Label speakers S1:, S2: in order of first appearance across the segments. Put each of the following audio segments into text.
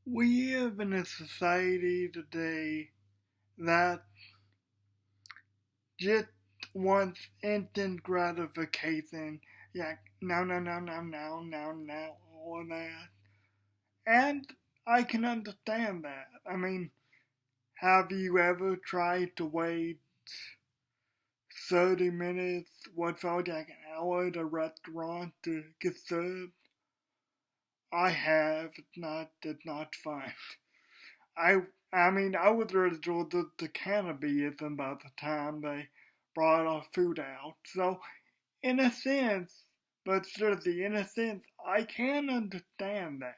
S1: We live in a society today that just wants instant gratification. Yeah, no, no, no, no, no, no, no, all of that. And I can understand that. I mean, have you ever tried to wait 30 minutes, what felt like an hour at a restaurant to get served? I have. It's not fun. I I mean, I was ready to order the cannabism by the time they brought our food out. So, in a sense, but seriously, in a sense, I can understand that.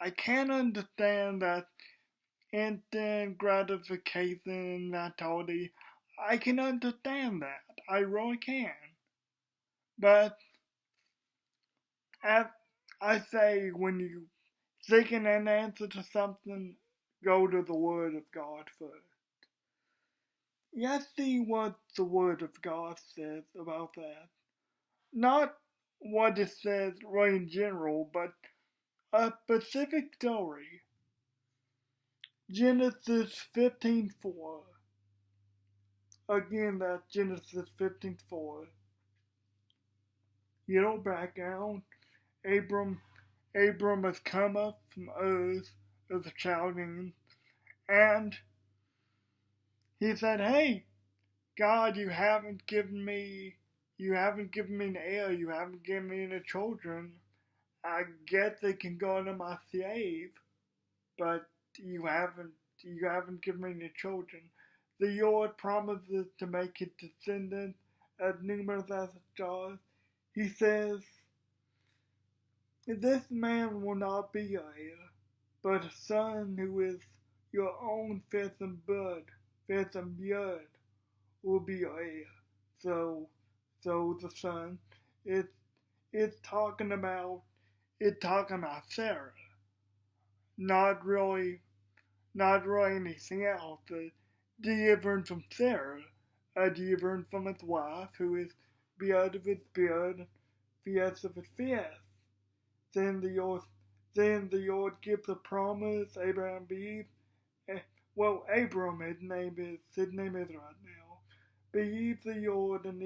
S1: I can understand that instant gratification mentality. I can understand that. I really can. But as I say, when you seeking an answer to something, go to the Word of God first. Let's see what the Word of God says about that. Not what it says right in general, but a specific story. Genesis 15:4. Again, that's Genesis 15:4. You know, background. Abram, Abram has come up from Uz as a Chaldean, and he said, "Hey, God, you haven't given me an heir, you haven't given me any children. I guess they can go under my slave, but you haven't, you haven't given me any children. The Lord promises to make his descendants as numerous as the stars. He says, this man will not be your heir, but a son who is your own flesh and blood will be your heir. So, so the son, it's it's talking about Sarah, not really not really anything else. Delivered from Sarah, delivered from his wife, who is blood of his blood, flesh of his flesh. Then the Lord, then the Lord gives a promise. Abraham believes. Well, Abram, his name is right now. Believed the Lord, and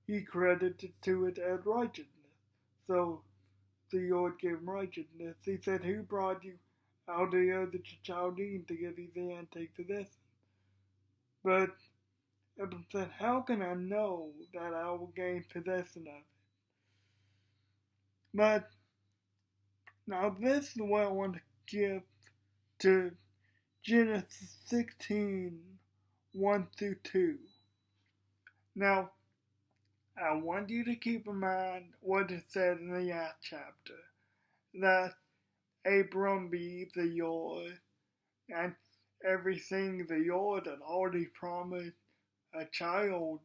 S1: he credited to it as righteousness. So the Lord gave him righteousness. He said, "Who brought you out of the Chaldean to give these land take possession?" But Abram said, "How can I know that I will gain possession of it?" But now this is what I want to give to Genesis 16, 1 through 2. Now, I want you to keep in mind what it said in the last chapter, that Abram believed the Lord, and everything the Lord had already promised a child,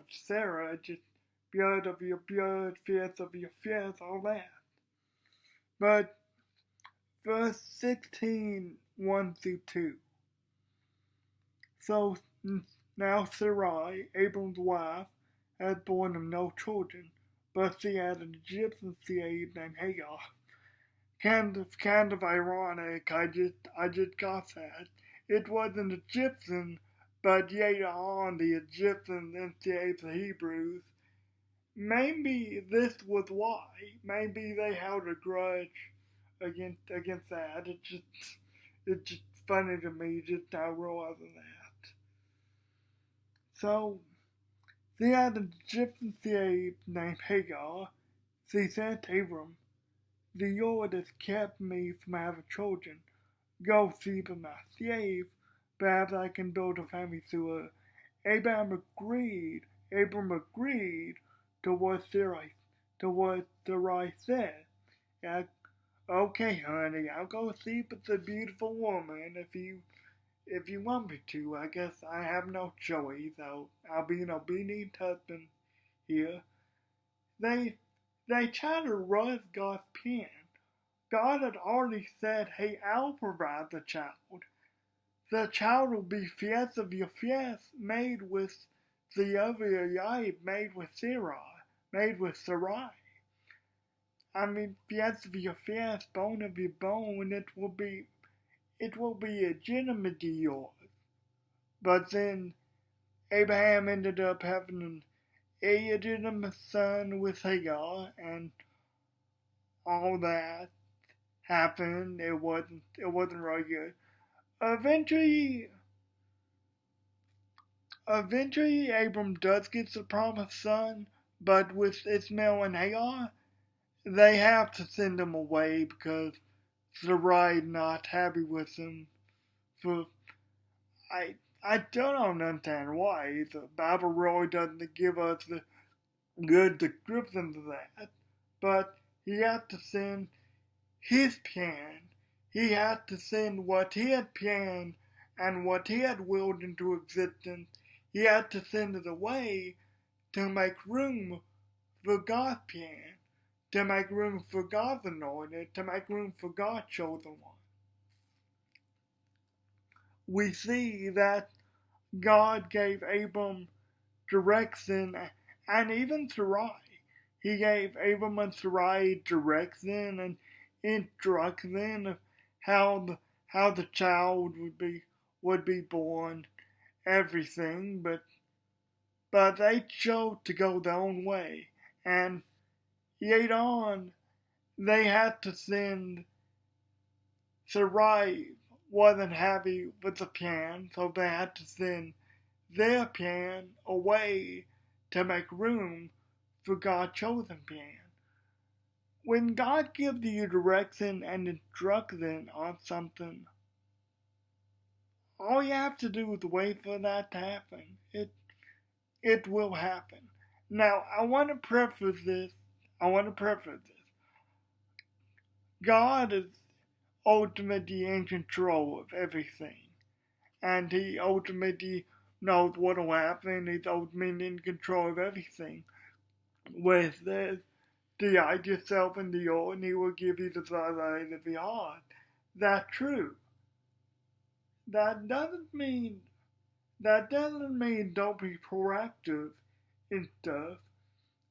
S1: Sarah, just blood of your blood, flesh of your flesh, all that. But verse 16, 1 through 2. So now Sarai, Abram's wife, had borne him no children, but she had an Egyptian slave named Hagar. Kind of ironic. I just got that. It was an Egyptian, but later on the Egyptians enslaved the Hebrews. Maybe this was why. Maybe they held a grudge against that. It's just funny to me just now realizing that. So they had an Egyptian slave named Hagar. She said to Abram, "The Lord has kept me from having children. Go sleep with my slave. Perhaps I can build a family through her." Abram agreed to what Sarai said. Yeah, okay, honey, I'll go sleep with the beautiful woman if you want me to. I guess I have no choice. I'll be an obedient husband here. They they try to rush God's plan. God had already said, "Hey, I'll provide the child. The child will be flesh of your flesh, made with the of your life, made with Sarai, made with Sarai." I mean, flesh of your flesh, bone of your bone, it will be legitimately yours. But then Abraham ended up having an illegitimate son with Hagar, and all that happened. It wasn't really good. Eventually, Abram does get the promised son, but with Ishmael and Hagar, they have to send him away because Sarai not happy with him. For I I still don't understand why. The Bible really doesn't give us the good description of that. But he had to send his plan. He had to send what he had planned and what he had willed into existence. He had to send it away to make room for God's plan, to make room for God's anointed, to make room for God's chosen one. We see that God gave Abram direction and even Sarai. He gave Abram and Sarai direction and instruction of how the child would be born, everything, but they chose to go their own way, and later on they had to send Sarai wasn't happy with the plan, so they had to send their plan away to make room for God's chosen plan. When God gives you direction and instruction on something, all you have to do is wait for that to happen. It will happen. Now, I want to preface this. God is ultimately in control of everything. And he ultimately knows what will happen. He's ultimately in control of everything. Where it says, delight yourself in the Lord, and he will give you the desires of your heart. That's true. That doesn't mean don't be proactive in stuff.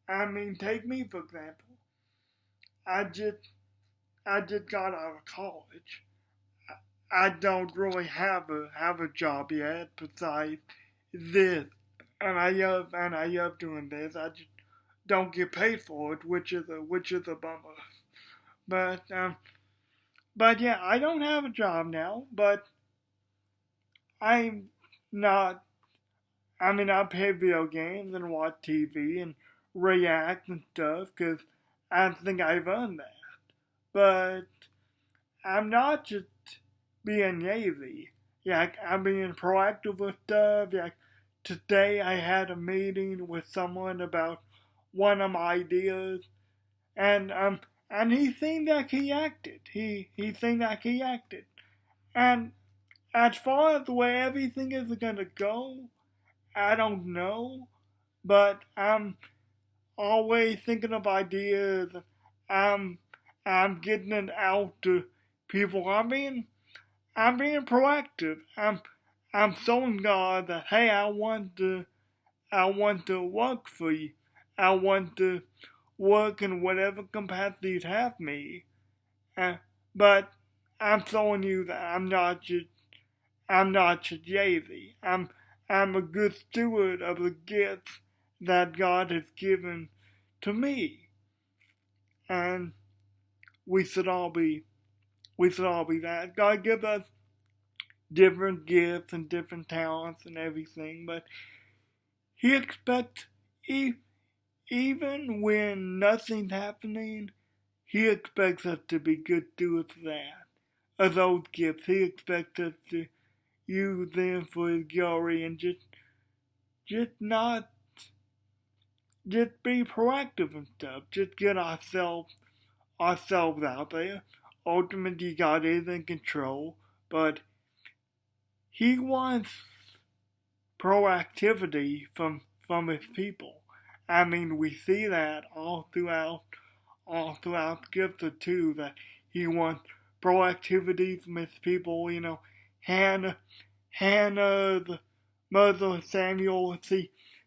S1: I mean, take me for example. I just got out of college. I don't really have a job yet besides this, and I love doing this. I just don't get paid for it, which is a bummer. But yeah, I don't have a job now, but I'm not. I mean, I play video games and watch TV and react and stuff because I think I've earned that. But I'm not just being lazy. Like, I'm being proactive with stuff. Like, today I had a meeting with someone about one of my ideas, and he seemed like he acted. He seemed like he acted. And as far as the way everything is gonna go, I don't know, but I'm always thinking of ideas. I'm getting it out to people. I'm being proactive. I'm showing God that, hey, I want to work for you. I want to work in whatever capacity you have me. But I'm showing you that I'm not just lazy. I'm a good steward of the gifts that God has given to me. And we should all be that. God gives us different gifts and different talents and everything, but he expects, even when nothing's happening, he expects us to be good stewards of that, of those gifts. He expects us to use them for his glory and just be proactive and stuff. Just get ourselves out there. Ultimately, God is in control, but he wants proactivity from his people. I mean, we see that all throughout Scripture too, that he wants proactivity from his people. You know, Hannah, the mother of Samuel,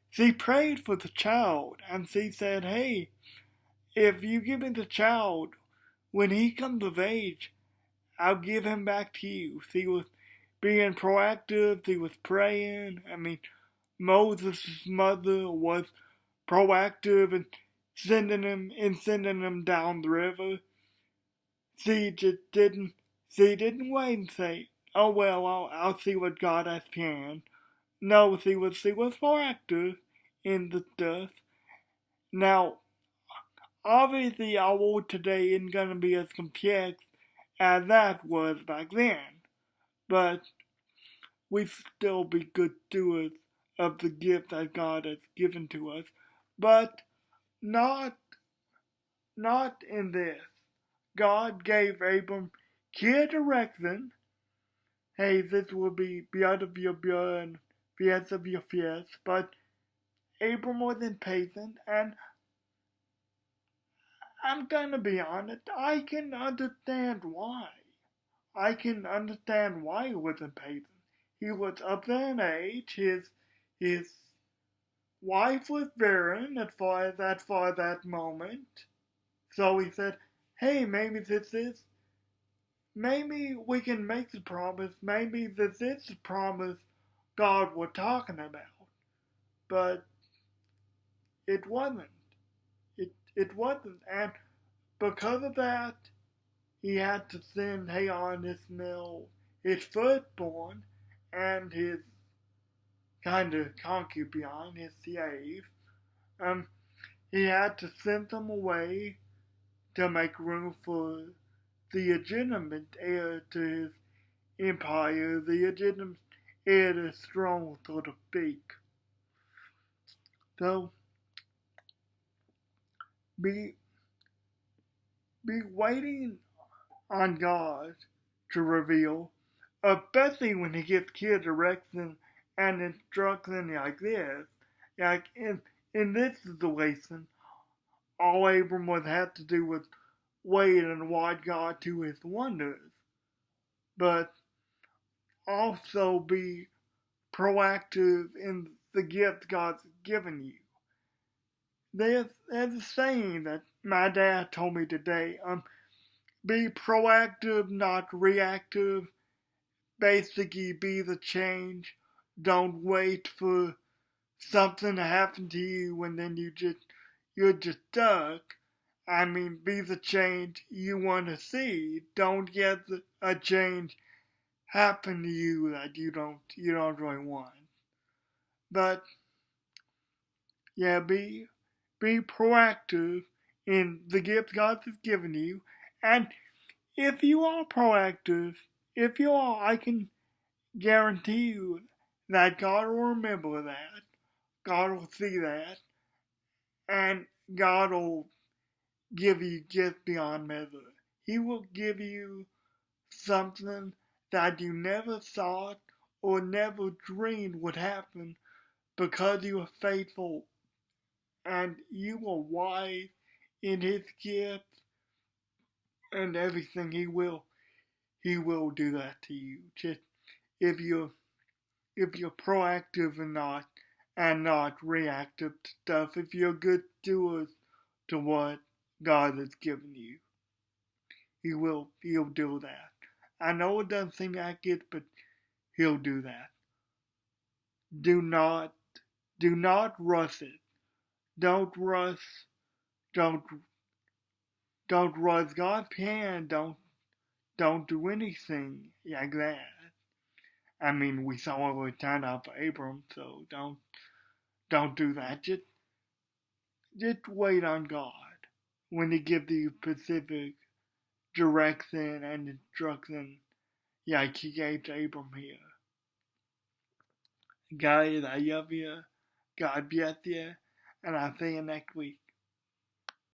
S1: she prayed for the child, and she said, hey, if you give me the child, when he comes of age, I'll give him back to you. He was being proactive, he was praying. I mean, Moses' mother was proactive in sending him down the river. She didn't wait and say, "Oh well, I'll see what God has planned." No, she was proactive in the stuff. Now, obviously, our world today isn't gonna be as complex as that was back then, but we still be good stewards of the gift that God has given to us, but not in this. God gave Abram clear direction. Hey, this will be blood of your blood, flesh of your flesh. But Abram was impatient, and I'm gonna be honest, I can understand why. I can understand why he was impatient. He was up there in age. His wife was barren at for that moment. So he said, "Hey, maybe we can make the promise. Maybe this is the promise God was talking about." But it wasn't. It wasn't, and because of that, he had to send Hagar and Ishmael, his firstborn, and his kind of concubine, his slave. He had to send them away to make room for the legitimate heir to his empire, the legitimate heir to his throne, so to speak. So, be waiting on God to reveal, especially when he gives clear direction and instruction like this. Like in this situation, all Abram would have to do was wait and watch God do his wonders, but also be proactive in the gift God's given you. There's a saying that my dad told me today, be proactive, not reactive. Basically, be the change. Don't wait for something to happen to you and then you're just stuck. I mean, be the change you want to see. Don't get a change happen to you that you don't really want. But yeah, be proactive in the gift God has given you. And if you are proactive, I can guarantee you that God will remember that. God will see that. And God will give you gifts beyond measure. He will give you something that you never thought or never dreamed would happen because you were faithful and you were wise in his gifts and everything. He will do that to you. Just if you're proactive and not reactive to stuff, if you're good stewards to what God has given you, he'll do that. I know it doesn't seem like it, but he'll do that. Do not rush it. Don't rush. Don't rush God's hand. Don't do anything like that. I mean, we saw what it turned out for Abram, so don't do that. Just wait on God when He gives you specific direction and instruction, like He gave to Abram here. Guys, I love you. God bless you, and I'll see you next week.